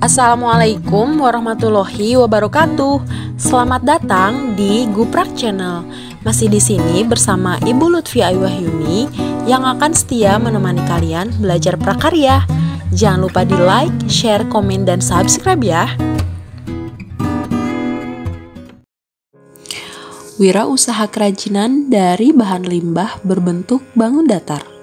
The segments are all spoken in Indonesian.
Assalamualaikum warahmatullahi wabarakatuh. Selamat datang di Guprak Channel. Masih di sini bersama Ibu Lutfi Ayu Wahyuni yang akan setia menemani kalian belajar prakarya. Jangan lupa di like, share, komen, dan subscribe ya. Wirausaha kerajinan dari bahan limbah berbentuk bangun datar.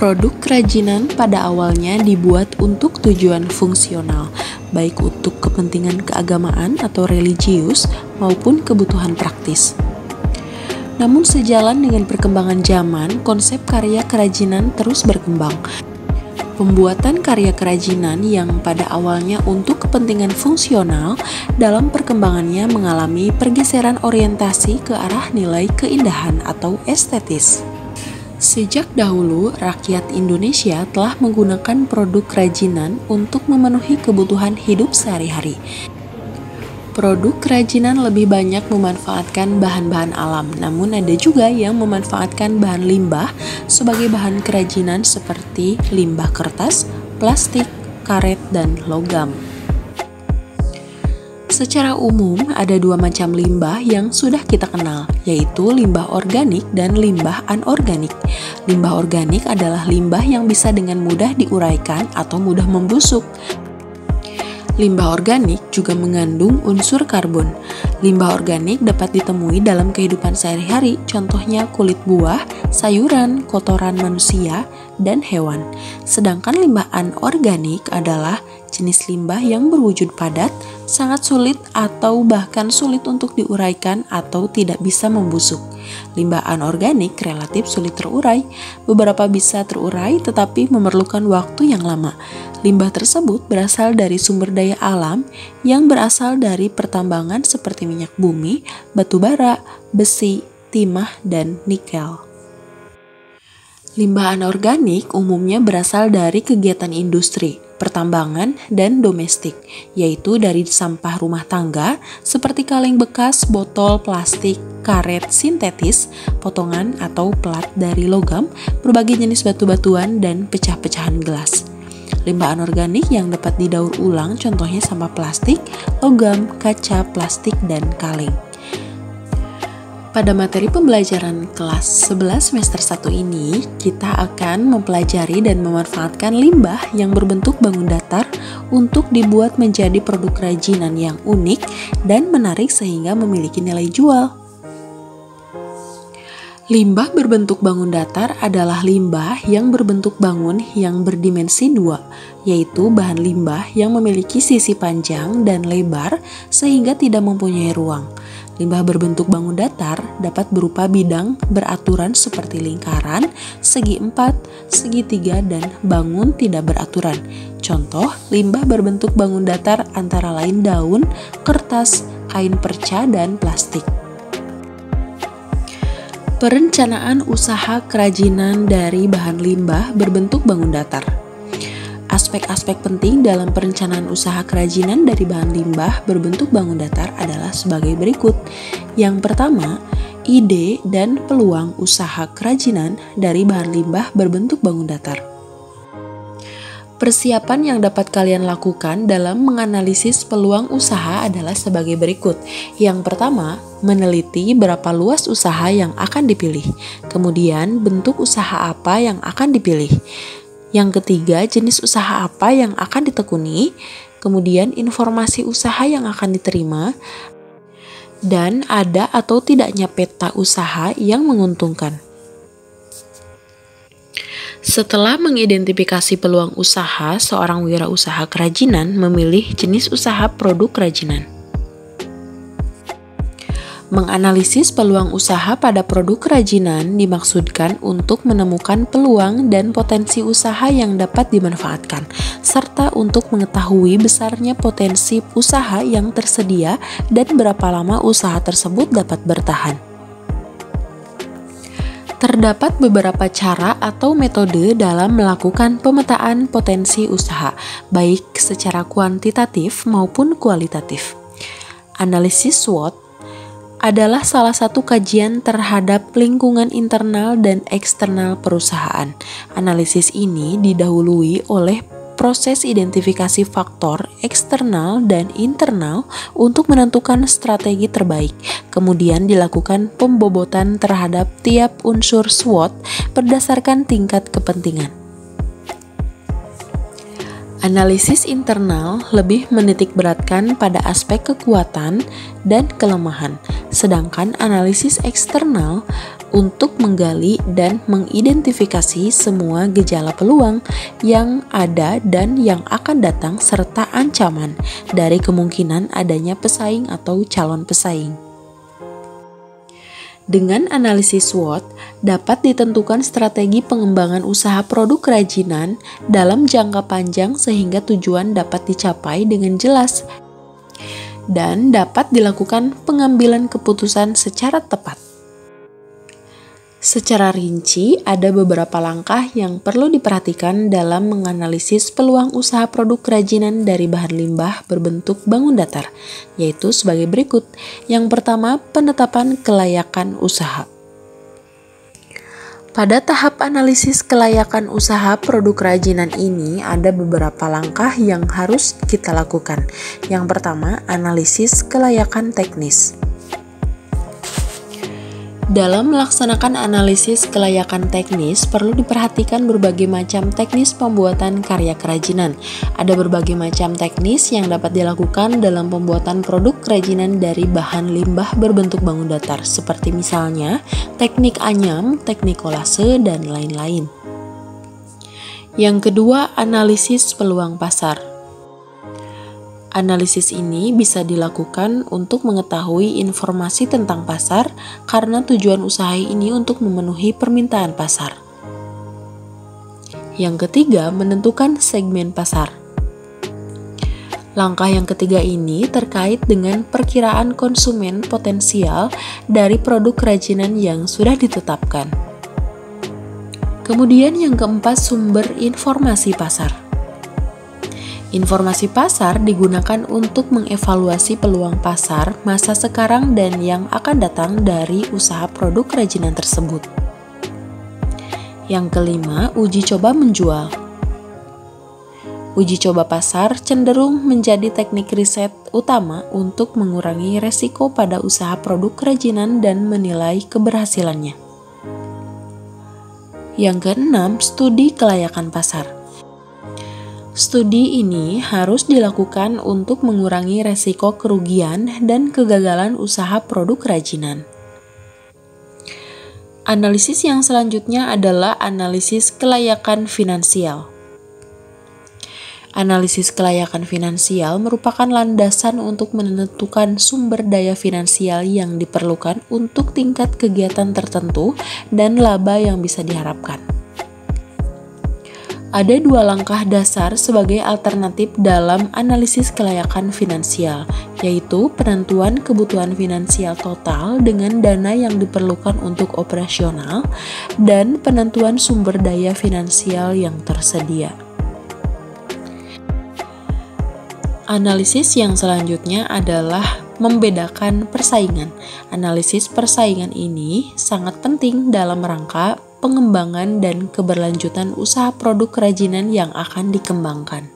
Produk kerajinan pada awalnya dibuat untuk tujuan fungsional, baik untuk kepentingan keagamaan atau religius maupun kebutuhan praktis. Namun sejalan dengan perkembangan zaman, konsep karya kerajinan terus berkembang. Pembuatan karya kerajinan yang pada awalnya untuk kepentingan fungsional dalam perkembangannya mengalami pergeseran orientasi ke arah nilai keindahan atau estetis. Sejak dahulu, rakyat Indonesia telah menggunakan produk kerajinan untuk memenuhi kebutuhan hidup sehari-hari. Produk kerajinan lebih banyak memanfaatkan bahan-bahan alam, namun ada juga yang memanfaatkan bahan limbah sebagai bahan kerajinan seperti limbah kertas, plastik, karet, dan logam. Secara umum, ada dua macam limbah yang sudah kita kenal, yaitu limbah organik dan limbah anorganik. Limbah organik adalah limbah yang bisa dengan mudah diuraikan atau mudah membusuk. Limbah organik juga mengandung unsur karbon. Limbah organik dapat ditemui dalam kehidupan sehari-hari, contohnya kulit buah, sayuran, kotoran manusia, dan hewan. Sedangkan limbah anorganik adalah jenis limbah yang berwujud padat, sangat sulit atau bahkan sulit untuk diuraikan atau tidak bisa membusuk. Limbah anorganik relatif sulit terurai, beberapa bisa terurai tetapi memerlukan waktu yang lama. Limbah tersebut berasal dari sumber daya alam yang berasal dari pertambangan seperti minyak bumi, batu bara, besi, timah, dan nikel. Limbah anorganik umumnya berasal dari kegiatan industri, pertambangan, dan domestik, yaitu dari sampah rumah tangga seperti kaleng bekas, botol, plastik, karet sintetis, potongan atau pelat dari logam, berbagai jenis batu-batuan, dan pecah-pecahan gelas. Limbah anorganik yang dapat didaur ulang contohnya sampah plastik, logam, kaca, plastik, dan kaleng. Pada materi pembelajaran kelas 11 semester 1 ini, kita akan mempelajari dan memanfaatkan limbah yang berbentuk bangun datar untuk dibuat menjadi produk kerajinan yang unik dan menarik sehingga memiliki nilai jual. Limbah berbentuk bangun datar adalah limbah yang berbentuk bangun yang berdimensi 2, yaitu bahan limbah yang memiliki sisi panjang dan lebar sehingga tidak mempunyai ruang. Limbah berbentuk bangun datar dapat berupa bidang beraturan seperti lingkaran, segi 4, segitiga, dan bangun tidak beraturan. Contoh, limbah berbentuk bangun datar antara lain daun, kertas, kain perca, dan plastik. Perencanaan usaha kerajinan dari bahan limbah berbentuk bangun datar. Aspek-aspek penting dalam perencanaan usaha kerajinan dari bahan limbah berbentuk bangun datar adalah sebagai berikut. Yang pertama, ide dan peluang usaha kerajinan dari bahan limbah berbentuk bangun datar. Persiapan yang dapat kalian lakukan dalam menganalisis peluang usaha adalah sebagai berikut. Yang pertama, meneliti berapa luas usaha yang akan dipilih. Kemudian, bentuk usaha apa yang akan dipilih. Yang ketiga, jenis usaha apa yang akan ditekuni, kemudian informasi usaha yang akan diterima, dan ada atau tidaknya peta usaha yang menguntungkan. Setelah mengidentifikasi peluang usaha, seorang wirausaha kerajinan memilih jenis usaha produk kerajinan. Menganalisis peluang usaha pada produk kerajinan dimaksudkan untuk menemukan peluang dan potensi usaha yang dapat dimanfaatkan, serta untuk mengetahui besarnya potensi usaha yang tersedia dan berapa lama usaha tersebut dapat bertahan. Terdapat beberapa cara atau metode dalam melakukan pemetaan potensi usaha, baik secara kuantitatif maupun kualitatif. Analisis SWOT adalah salah satu kajian terhadap lingkungan internal dan eksternal perusahaan. Analisis ini didahului oleh proses identifikasi faktor eksternal dan internal untuk menentukan strategi terbaik. Kemudian dilakukan pembobotan terhadap tiap unsur SWOT berdasarkan tingkat kepentingan. Analisis internal lebih menitikberatkan pada aspek kekuatan dan kelemahan, sedangkan analisis eksternal untuk menggali dan mengidentifikasi semua gejala peluang yang ada dan yang akan datang serta ancaman dari kemungkinan adanya pesaing atau calon pesaing. Dengan analisis SWOT, dapat ditentukan strategi pengembangan usaha produk kerajinan dalam jangka panjang sehingga tujuan dapat dicapai dengan jelas dan dapat dilakukan pengambilan keputusan secara tepat. Secara rinci, ada beberapa langkah yang perlu diperhatikan dalam menganalisis peluang usaha produk kerajinan dari bahan limbah berbentuk bangun datar, yaitu sebagai berikut. Yang pertama, penetapan kelayakan usaha. Pada tahap analisis kelayakan usaha produk kerajinan ini, ada beberapa langkah yang harus kita lakukan. Yang pertama, analisis kelayakan teknis. Dalam melaksanakan analisis kelayakan teknis, perlu diperhatikan berbagai macam teknis pembuatan karya kerajinan. Ada berbagai macam teknis yang dapat dilakukan dalam pembuatan produk kerajinan dari bahan limbah berbentuk bangun datar, seperti misalnya teknik anyam, teknik kolase, dan lain-lain. Yang kedua, analisis peluang pasar. Analisis ini bisa dilakukan untuk mengetahui informasi tentang pasar karena tujuan usaha ini untuk memenuhi permintaan pasar. Yang ketiga, menentukan segmen pasar. Langkah yang ketiga ini terkait dengan perkiraan konsumen potensial dari produk kerajinan yang sudah ditetapkan. Kemudian yang keempat, sumber informasi pasar. Informasi pasar digunakan untuk mengevaluasi peluang pasar masa sekarang dan yang akan datang dari usaha produk kerajinan tersebut. Yang kelima, uji coba menjual. Uji coba pasar cenderung menjadi teknik riset utama untuk mengurangi resiko pada usaha produk kerajinan dan menilai keberhasilannya. Yang keenam, studi kelayakan pasar. Studi ini harus dilakukan untuk mengurangi resiko kerugian dan kegagalan usaha produk kerajinan. Analisis yang selanjutnya adalah analisis kelayakan finansial. Analisis kelayakan finansial merupakan landasan untuk menentukan sumber daya finansial yang diperlukan untuk tingkat kegiatan tertentu dan laba yang bisa diharapkan. Ada dua langkah dasar sebagai alternatif dalam analisis kelayakan finansial, yaitu penentuan kebutuhan finansial total dengan dana yang diperlukan untuk operasional dan penentuan sumber daya finansial yang tersedia. Analisis yang selanjutnya adalah membedakan persaingan. Analisis persaingan ini sangat penting dalam rangka pengembangan dan keberlanjutan usaha produk kerajinan yang akan dikembangkan.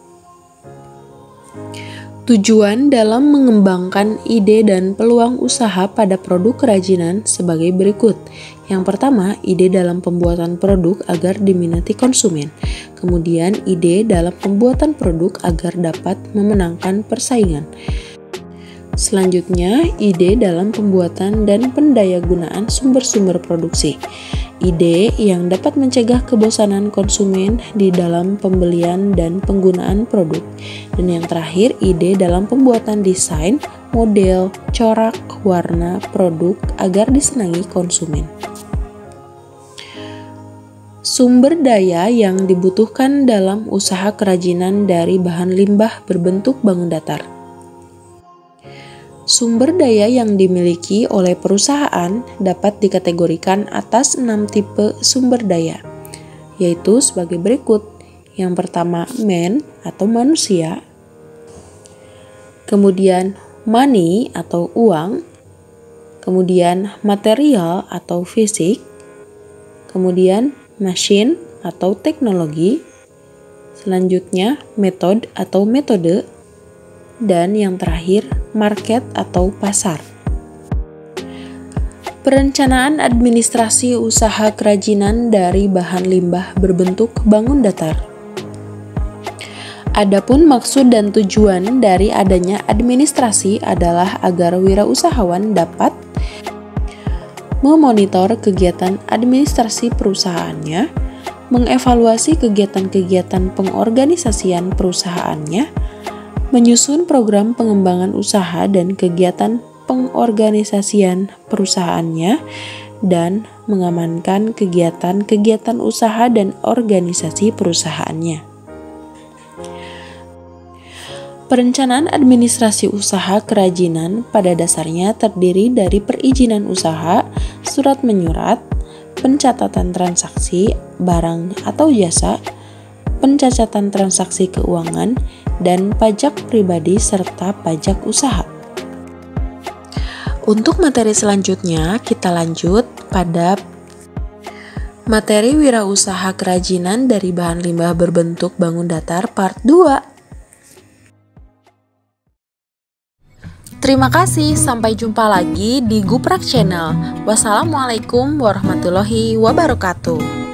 Tujuan dalam mengembangkan ide dan peluang usaha pada produk kerajinan sebagai berikut. Yang pertama, ide dalam pembuatan produk agar diminati konsumen. Kemudian, ide dalam pembuatan produk agar dapat memenangkan persaingan. Selanjutnya, ide dalam pembuatan dan pendayagunaan sumber-sumber produksi. Ide yang dapat mencegah kebosanan konsumen di dalam pembelian dan penggunaan produk. Dan yang terakhir, ide dalam pembuatan desain, model, corak, warna, produk agar disenangi konsumen. Sumber daya yang dibutuhkan dalam usaha kerajinan dari bahan limbah berbentuk bangun datar. Sumber daya yang dimiliki oleh perusahaan dapat dikategorikan atas 6 tipe sumber daya, yaitu sebagai berikut. Yang pertama, man atau manusia. Kemudian, money atau uang. kemudian material atau fisik, kemudian machine atau teknologi, selanjutnya method atau metode, dan yang terakhir market atau pasar. Perencanaan administrasi usaha kerajinan dari bahan limbah berbentuk bangun datar. Adapun maksud dan tujuan dari adanya administrasi adalah agar wirausahawan dapat memonitor kegiatan administrasi perusahaannya, mengevaluasi kegiatan-kegiatan pengorganisasian perusahaannya, menyusun program pengembangan usaha dan kegiatan pengorganisasian perusahaannya, dan mengamankan kegiatan-kegiatan usaha dan organisasi perusahaannya. Perencanaan administrasi usaha kerajinan pada dasarnya terdiri dari perizinan usaha, surat menyurat, pencatatan transaksi, barang atau jasa, pencatatan transaksi keuangan, dan pajak pribadi serta pajak usaha. Untuk materi selanjutnya, kita lanjut pada materi wirausaha kerajinan dari bahan limbah berbentuk bangun datar part 2. Terima kasih, sampai jumpa lagi di Guprak Channel. Wassalamualaikum warahmatullahi wabarakatuh.